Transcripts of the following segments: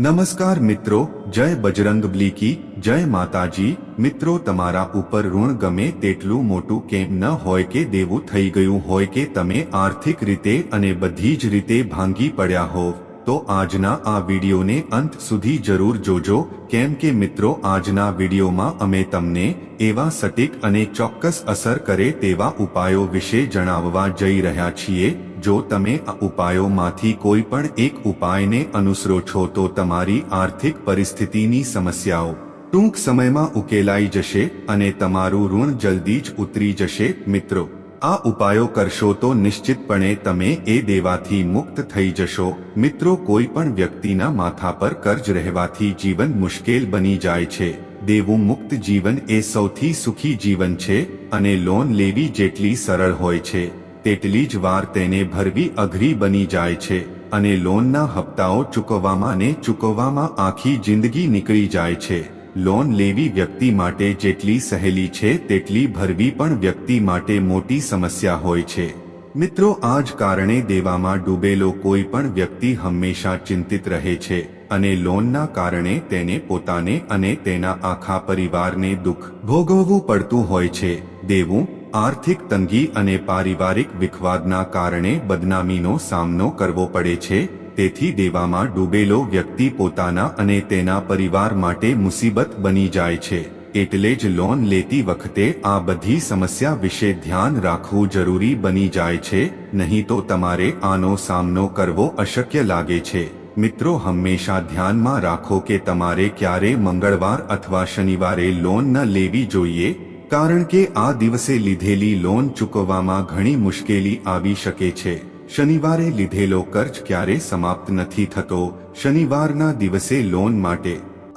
નમસ્કાર મિત્રો, જય બજરંગબલી કી જય માતાજી। મિત્રો, તમારા ઉપર ઋણ ગમે તેટલું મોટું કેમ ન હોય કે દેવું થઈ ગયું હોય કે તમે આર્થિક રીતે અને બધી જ રીતે ભાંગી પડ્યા હો, તો આજના આ વિડીયોને અંત સુધી જરૂર જોજો, કેમ કે મિત્રો આજના વિડીયોમાં અમે તમને એવા સટીક અને ચોક્કસ અસર કરે તેવા ઉપાયો વિશે જણાવવા જઈ રહ્યા છીએ। જો તમે આ ઉપાયોમાંથી કોઈ પણ એક ઉપાયને અનુસરો છો તો તમારી આર્થિક પરિસ્થિતિની સમસ્યાઓ ટૂંક સમયમાં ઉકેલાઈ જશે અને તમારું ઋણ જલ્દી જ ઉતરી જશે। મિત્રો, આ ઉપાયો કરશો તો નિશ્ચિતપણે તમે એ દેવાથી મુક્ત થઈ જશો। મિત્રો, કોઈ પણ વ્યક્તિના માથા પર કર્જ રહેવાથી જીવન મુશ્કેલ બની જાય છે। દેવું મુક્ત જીવન એ સૌથી સુખી જીવન છે અને લોન લેવી જેટલી સરળ હોય છે તેટલી જ વાર તેને ભરવી અઘરી બની જાય છે અને લોનના હપ્તાઓ ચૂકવવામાં આખી જિંદગી નીકળી જાય છે। લોન લેવી વ્યક્તિ માટે જેટલી સહેલી છે તેટલી ભરવી પણ વ્યક્તિ માટે મોટી સમસ્યા હોય છે। મિત્રો, આ જ કારણે દેવામાં ડૂબેલો કોઈ પણ વ્યક્તિ હંમેશા ચિંતિત રહે છે અને લોનના કારણે તેને પોતાને અને તેના આખા પરિવારને દુઃખ ભોગવવું પડતું હોય છે। દેવું, આર્થિક તંગી અને પારિવારિક વિખવાદના કારણે બદનામીનો સામનો કરવો પડે છે। તેથી દેવામાં ડૂબેલો વ્યક્તિ પોતાના અને તેના પરિવાર માટે મુસીબત બની જાય છે। એટલે જ લોન લેતી વખતે આ બધી સમસ્યા વિશે ધ્યાન રાખવું જરૂરી બની જાય છે, નહીં તો તમારે આનો સામનો કરવો અશક્ય લાગે છે। મિત્રો, હંમેશા ધ્યાનમાં રાખો કે તમારે ક્યારે મંગળવાર અથવા શનિવારે લોન ન લેવી જોઈએ, કારણ કે આ દિવસે લીધેલી લોન ચૂકવવામાં ઘણી મુશ્કેલી આવી શકે છે। શનિવારે લીધેલો કર્જ ક્યારે સમાપ્ત નથી થતો। શનિવારના દિવસે લોન માટે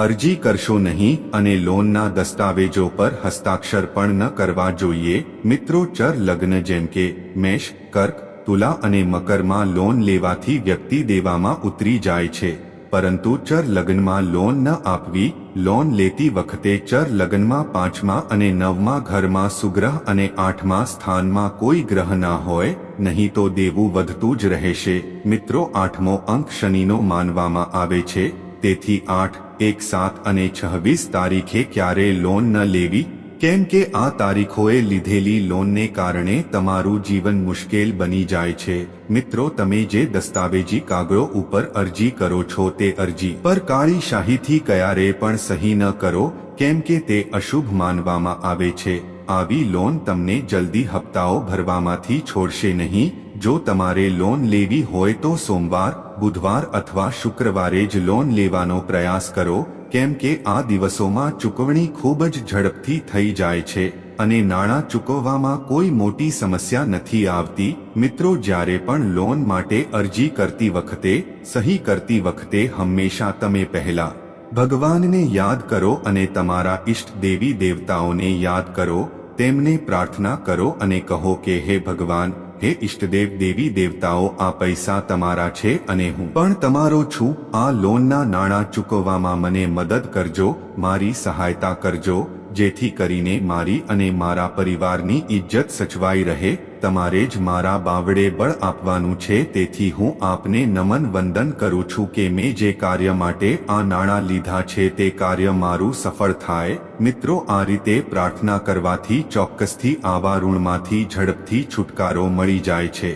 અરજી કરશો નહીં અને લોનના દસ્તાવેજો પર હસ્તાક્ષર પણ ન કરવા જોઈએ। મિત્રો, ચર લગ્ન જેમ કે મેષ, કર્ક, તુલા અને મકરમાં લોન લેવાથી વ્યક્તિ દેવામાં ઉતરી જાય છે, પરંતુ ચર લગ્નમાં લોન ન આપવી। લોન લેતી વખતે ચર લગ્નમાં 5મા અને 9મા ઘરમાં સુગ્રહ અને 8મા સ્થાનમાં કોઈ ગ્રહ ના હોય, નહીં તો દેવું વધતું જ રહેશે। મિત્રો, 8મો અંક શનિનો માનવામાં આવે છે, તેથી 8, 1, 7 અને 26 તારીખે ક્યારે લોન ન લેવી, કેમ કે આ તારીખોએ લીધેલી લોનને કારણે તમારું જીવન મુશ્કેલ બની જાય છે। મિત્રો, તમે જે દસ્તાવેજી કાગળો ઉપર અરજી કરો છો તે અરજી પર કાળી શાહીથી ક્યારે પણ સહી ન કરો, કેમ કે તે અશુભ માનવામાં આવે છે। આવી લોન તમને જલ્દી હપ્તાઓ ભરવામાંથી છોડશે નહીં। જો તમારે લોન લેવી હોય તો સોમવાર, બુધવાર અથવા શુક્રવારે જ લોન લેવાનો પ્રયાસ કરો, કેમ કે આ દિવસોમાં ચૂકવણી ખૂબ જ ઝડપથી થઈ જાય છે અને નાણાં ચૂકવવામાં કોઈ મોટી સમસ્યા નથી આવતી। મિત્રો, જ્યારે પણ લોન માટે અરજી કરતી વખતે, સહી કરતી વખતે હંમેશા તમે પહેલા ભગવાનને યાદ કરો અને તમારા ઈષ્ટ દેવી દેવતાઓને યાદ કરો। તેમને પ્રાર્થના કરો અને કહો કે હે ભગવાન, હે ઈષ્ટદેવ દેવી દેવતાઓ, આ પૈસા તમારા છે અને હું પણ તમારો છું। આ લોનના નાણાં ચૂકવવામાં મને મદદ કરજો, મારી સહાયતા કરજો, જેથી કરીને મારી અને મારા પરિવારની ઇજ્જત સચવાઈ રહે। તમારે જ મારા બાવડે બળ આપવાનું છે, તેથી હું આપને નમન વંદન કરું છું કે મેં જે કાર્ય માટે આ નાણાં લીધા છે તે કાર્ય મારું સફળ થાય। મિત્રો, આ રીતે પ્રાર્થના કરવાથી ચોક્કસથી આવા ઋણમાંથી ઝડપથી છુટકારો મળી જાય છે,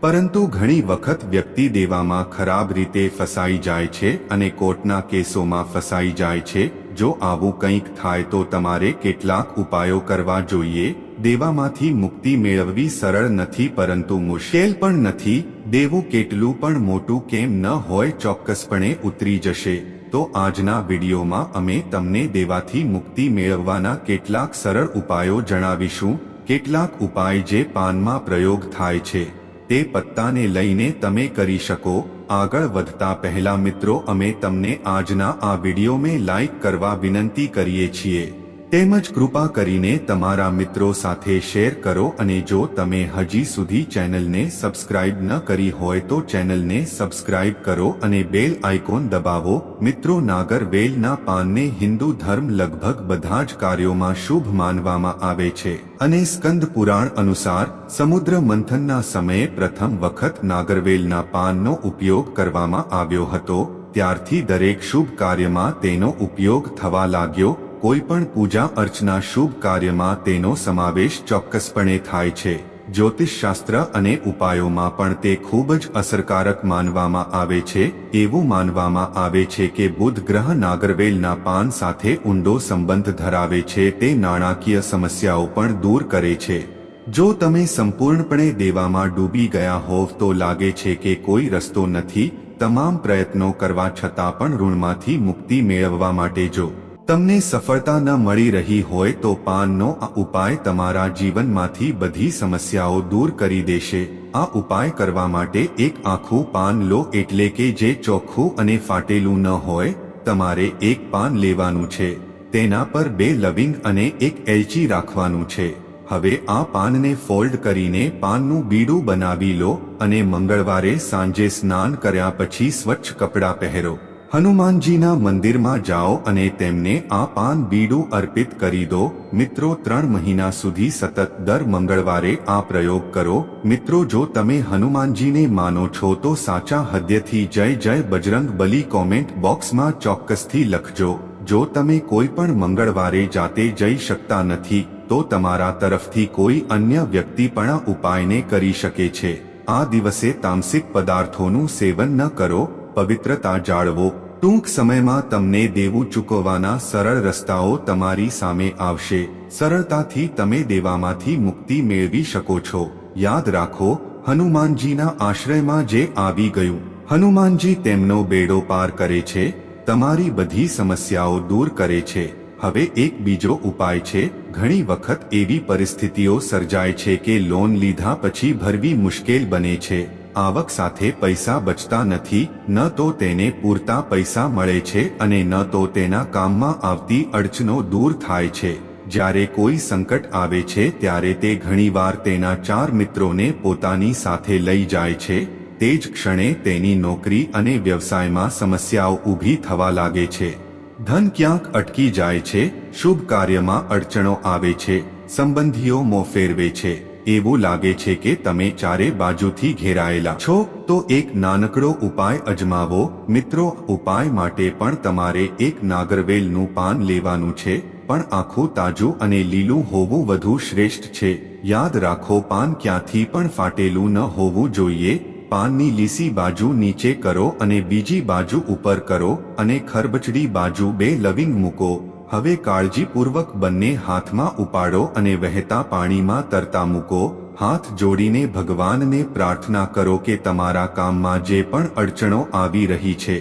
પરંતુ ઘણી વખત વ્યક્તિ દેવામાં ખરાબ રીતે ફસાઈ જાય છે અને કોર્ટના કેસોમાં ફસાઈ જાય છે। જો આવું કંઈક થાય તો તમારે કેટલાક ઉપાયો કરવા જોઈએ। દેવામાંથી મુક્તિ મેળવવી સરળ નથી, પરંતુ મુશ્કેલ પણ નથી। દેવું કેટલું પણ મોટું કેમ ન હોય, ચોક્કસપણે ઉતરી જશે। તો આજના વિડીયોમાં અમે તમને દેવાથી મુક્તિ મેળવવાના કેટલાક સરળ ઉપાયો જણાવીશું। કેટલાક ઉપાય જે પાનમાં પ્રયોગ થાય છે તે પત્તાને લઈને તમે કરી શકો। આગળ વધતા પહેલા મિત્રો, અમે તમને આજના આ વિડીયોને લાઈક કરવા વિનંતી કરીએ છીએ, તેમજ કૃપા કરીને તમારા મિત્રો સાથે શેર કરો અને જો તમે હજી સુધી ચેનલને સબસ્ક્રાઇબ ન કરી હોય તો ચેનલને સબસ્ક્રાઇબ કરો અને બેલ આઇકોન દબાવો। મિત્રો, નાગરવેલના પાનને હિન્દુ ધર્મ લગભગ બધા જ કાર્યોમાં શુભ માનવામાં આવે છે અને સ્કંદ પુરાણ અનુસાર સમુદ્ર મંથનના સમયે પ્રથમ વખત નાગરવેલના પાનનો ઉપયોગ કરવામાં આવ્યો હતો। ત્યારથી દરેક શુભ કાર્યમાં તેનો ઉપયોગ થવા લાગ્યો. કોઈ પણ પૂજા અર્ચના શુભ કાર્યમાં તેનો સમાવેશ ચોક્કસપણે થાય છે. જ્યોતિષશાસ્ત્ર અને ઉપાયોમાં પણ તે ખૂબ જ અસરકારક માનવામાં આવે છે. એવું માનવામાં આવે છે કે બુધ ગ્રહ નાગરવેલના પાન સાથે ઊંડો સંબંધ ધરાવે છે. તે નાણાકીય સમસ્યાઓ પણ દૂર કરે છે. જો તમે સંપૂર્ણપણે દેવામાં ડૂબી ગયા હોવ તો લાગે છે કે કોઈ રસ્તો નથી. તમામ પ્રયત્નો કરવા છતાં પણ ઋણમાંથી મુક્તિ મેળવવા માટે જો તમને સફળતા ન મળી રહી હોય તો પાનનો આ ઉપાય તમારા જીવનમાંથી બધી સમસ્યાઓ દૂર કરી દેશે. આ ઉપાય કરવા માટે એક આખું પાન લો, એટલે કે જે ચોખ્ખું અને ફાટેલું ન હોય. તમારે એક પાન લેવાનું છે, તેના પર 2 લવિંગ અને 1 એલચી રાખવાનું છે. હવે આ પાનને ફોલ્ડ કરીને પાનનું બીડું બનાવી લો અને મંગળવારે સાંજે સ્નાન કર્યા પછી સ્વચ્છ કપડાં પહેરો. હનુમાનજીના મંદિરમાં જાઓ અને તેમને આ પાન બીડું અર્પિત કરી દો. મિત્રો, 3 મહિના સુધી સતત દર મંગળવારે આ પ્રયોગ કરો. મિત્રો, જો તમે હનુમાનજીને માનો છો તો સાચા હૃદયથી જય જય બજરંગ બલી કોમેન્ટ બોક્સમાં ચોક્કસથી લખજો. જો તમે કોઈ પણ મંગળવારે જાતે જઈ શકતા નથી તો તમારા તરફથી કોઈ અન્ય વ્યક્તિ પણ આ ઉપાયને કરી શકે છે. આ દિવસે તામસિક પદાર્થોનું સેવન ન કરો. પવિત્રતા જાળવો. ટૂંક સમયમાં તમને દેવું ચૂકવવાના સરળ રસ્તાઓ તમારી સામે આવશે. સરળતાથી તમે દેવામાંથી મુક્તિ મેળવી શકો છો. યાદ રાખો, હનુમાનજીના આશ્રયમાં જે આવી ગયું, હનુમાનજી તેમનો બેડો પાર કરે છે, તમારી બધી સમસ્યાઓ દૂર કરે છે. હવે એક બીજો ઉપાય છે. ઘણી વખત એવી પરિસ્થિતિઓ સર્જાય છે કે લોન લીધા પછી ભરવી મુશ્કેલ બને છે. આવક સાથે પૈસા બચતા નથી. ન તો તેને પૂરતા પૈસા મળે છે અને ન તો તેના કામમાં આવતી અડચણો દૂર થાય છે. જ્યારે કોઈ સંકટ આવે છે ત્યારે તે ઘણીવાર તેના 4 મિત્રોને પોતાની સાથે લઈ જાય છે. તે જ ક્ષણે તેની નોકરી અને વ્યવસાયમાં સમસ્યાઓ ઊભી થવા લાગે છે. ધન ક્યાંક અટકી જાય છે. શુભ કાર્યમાં અડચણો આવે છે. સંબંધીઓ મોં ફેરવે છે. એવું લાગે છે કે તમે ચારે બાજુથી ઘેરાયેલા છો. તો એક નાનકડો ઉપાય અજમાવો. મિત્રો, ઉપાય માટે પણ તમારે એક નાગરવેલનું પાન લેવાનું છે, પણ આખું તાજું અને લીલું હોવું વધુ શ્રેષ્ઠ છે. યાદ રાખો, પાન ક્યાંથી પણ ફાટેલું ન હોવું જોઈએ. પાનની લીસી બાજુ નીચે કરો અને બીજી બાજુ ઉપર કરો અને ખરબચડી બાજુ 2 લવિંગ મૂકો. હવે કાળજીપૂર્વક બંને હાથમાં ઉપાડો અને વહેતા પાણીમાં તરતા મૂકો. હાથ જોડીને ભગવાનને પ્રાર્થના કરો કે તમારા કામમાં જે પણ અડચણો આવી રહી છે,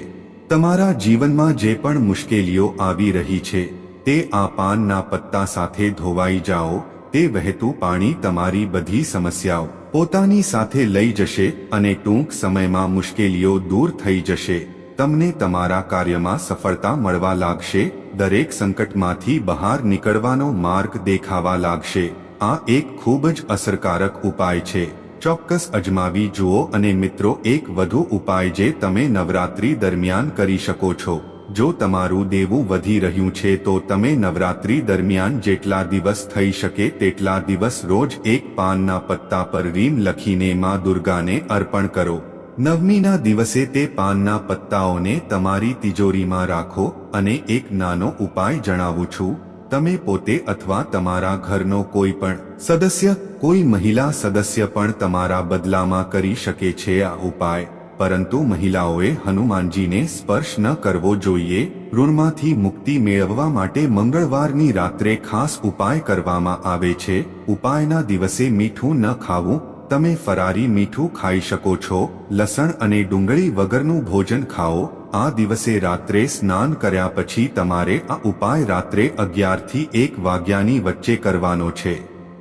તમારા જીવનમાં જે પણ મુશ્કેલીઓ આવી રહી છે, તે આ પાનના પત્તા સાથે ધોવાઈ જાઓ. તે વહેતું પાણી તમારી બધી સમસ્યાઓ પોતાની સાથે લઈ જશે અને ટૂંક સમયમાં મુશ્કેલીઓ દૂર થઈ જશે. તમને તમારા કાર્યમાં સફળતા મળવા લાગશે. દરેક સંકટમાંથી બહાર નીકળવાનો માર્ગ દેખાવા લાગશે. આ એક ખૂબ જ અસરકારક ઉપાય છે. ચોક્કસ અજમાવી જુઓ. અને મિત્રો, એક વધુ ઉપાય જે તમે નવરાત્રી દરમિયાન કરી શકો છો. જો તમારું દેવું વધી રહ્યું છે તો તમે નવરાત્રી દરમિયાન જેટલા દિવસ થઈ શકે તેટલા દિવસ રોજ એક પાનના પત્તા પર રીમ લખીને માં દુર્ગાને અર્પણ કરો. નવમીના દિવસે તે પાનના પત્તાઓને તમારી તિજોરીમાં રાખો. અને એક નાનો ઉપાય જણાવું છું. તમે પોતે અથવા તમારા ઘરનો કોઈ પણ સદસ્ય, કોઈ મહિલા સદસ્ય પણ તમારા બદલામાં કરી શકે છે આ ઉપાય. પરંતુ મહિલાઓએ હનુમાનજીને સ્પર્શ ન કરવો જોઈએ. ઋણમાંથી મુક્તિ મેળવવા માટે મંગળવારની રાત્રે ખાસ ઉપાય કરવામાં આવે છે. ઉપાયના દિવસે મીઠું ન ખાવું. તમે ફરારી મીઠું ખાઈ શકો છો. લસણ અને ડુંગળી વગરનું ભોજન ખાઓ. આ દિવસે રાત્રે સ્નાન કર્યા પછી તમારે આ ઉપાય રાત્રે 11 થી 1 વાગ્યાની વચ્ચે કરવાનો છે.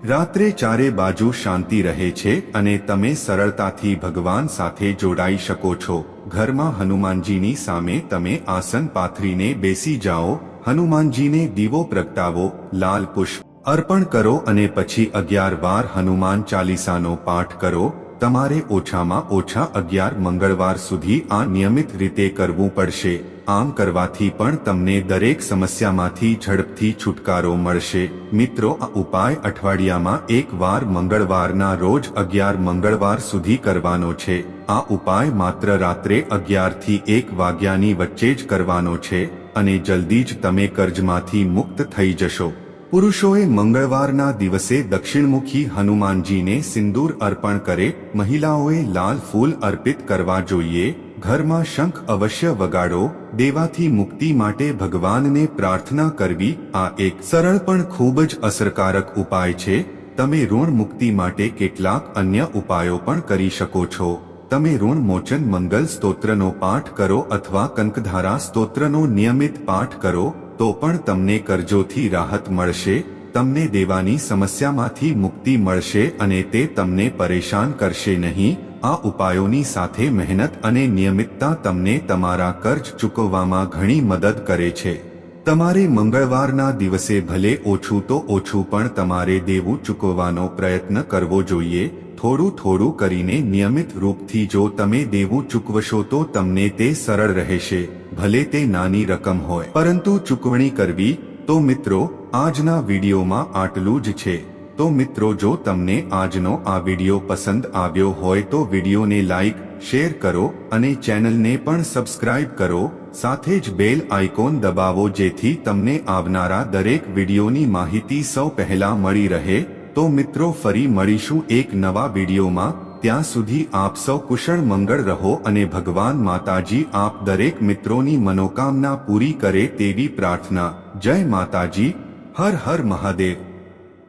રાત્રે ચારે બાજુ શાંતિ રહે છે અને તમે સરળતાથી ભગવાન સાથે જોડાઈ શકો છો. ઘરમાં હનુમાનજીની સામે તમે આસન પાથરીને બેસી જાઓ. હનુમાનજીને દીવો પ્રગટાવો, લાલ પુષ્પ અર્પણ કરો અને પછી 11 વાર હનુમાન ચાલીસાનો પાઠ કરો. તમારે ઓછામાં ઓછા 11 મંગળવાર સુધી આ નિયમિત રીતે કરવું પડશે. આમ કરવાથી પણ તમને દરેક સમસ્યામાંથી ઝડપથી છુટકારો મળશે. મિત્રો, આ ઉપાય અઠવાડિયામાં એક વાર મંગળવારના રોજ 11 મંગળવાર સુધી કરવાનો છે. આ ઉપાય માત્ર રાત્રે 11 થી 1 વાગ્યાની વચ્ચે જ કરવાનો છે અને જલ્દી જ તમે કર્જમાંથી મુક્ત થઈ જશો. પુરુષોએ મંગળવારના દિવસે દક્ષિણમુખી હનુમાનજીને સિંદૂર અર્પણ કરે. મહિલાઓએ લાલ ફૂલ અર્પિત કરવા જોઈએ. ઘરમાં શંખ અવશ્ય વગાડો. દેવાથી મુક્તિ માટે ભગવાનને પ્રાર્થના કરવી આ એક સરળ પણ ખૂબ જ અસરકારક ઉપાય છે. તમે ઋણ મુક્તિ માટે કેટલાક અન્ય ઉપાયો પણ કરી શકો છો. તમે ઋણ મોચન મંગલ સ્તોત્રનો પાઠ કરો અથવા કનકધારા સ્તોત્રનો નિયમિત પાઠ કરો તો પણ તમને કરજોથી રાહત મળશે. તમને દેવાની સમસ્યામાંથી મુક્તિ મળશે અને તે તમને પરેશાન કરશે નહીં. આ ઉપાયોની સાથે મહેનત અને નિયમિતતા તમને તમારા કર્જ ચૂકવવામાં ઘણી મદદ કરે છે. તમારે મંગળવારના દિવસે ભલે ઓછું તો ઓછું પણ તમારે દેવું ચૂકવવાનો પ્રયત્ન કરવો જોઈએ. થોડું થોડું કરીને નિયમિત રૂપથી જો તમે દેવું ચૂકવશો તો તમને તે સરળ રહેશે. ભલે તે નાની રકમ હોય, પરંતુ ચૂકવણી કરવી. તો મિત્રો, આજના વિડીયોમાં આટલું જ છે. તો મિત્રો, જો તમને આજનો આ વિડીયો પસંદ આવ્યો હોય તો વિડીયોને લાઈક, શેર કરો અને ચેનલને પણ સબસ્ક્રાઇબ કરો. સાથે જ બેલ આઇકોન દબાવો જેથી તમને આવનારા દરેક વિડીયોની માહિતી સૌ પહેલા મળી રહે. તો મિત્રો, ફરી મળીશું એક નવા વિડીયોમાં. ત્યાં સુધી આપ સૌ કુશળ મંગળ રહો અને ભગવાન માતાજી આપ દરેક મિત્રોની મનોકામના પૂરી કરે તેવી પ્રાર્થના. જય માતાજી. હર હર મહાદેવ.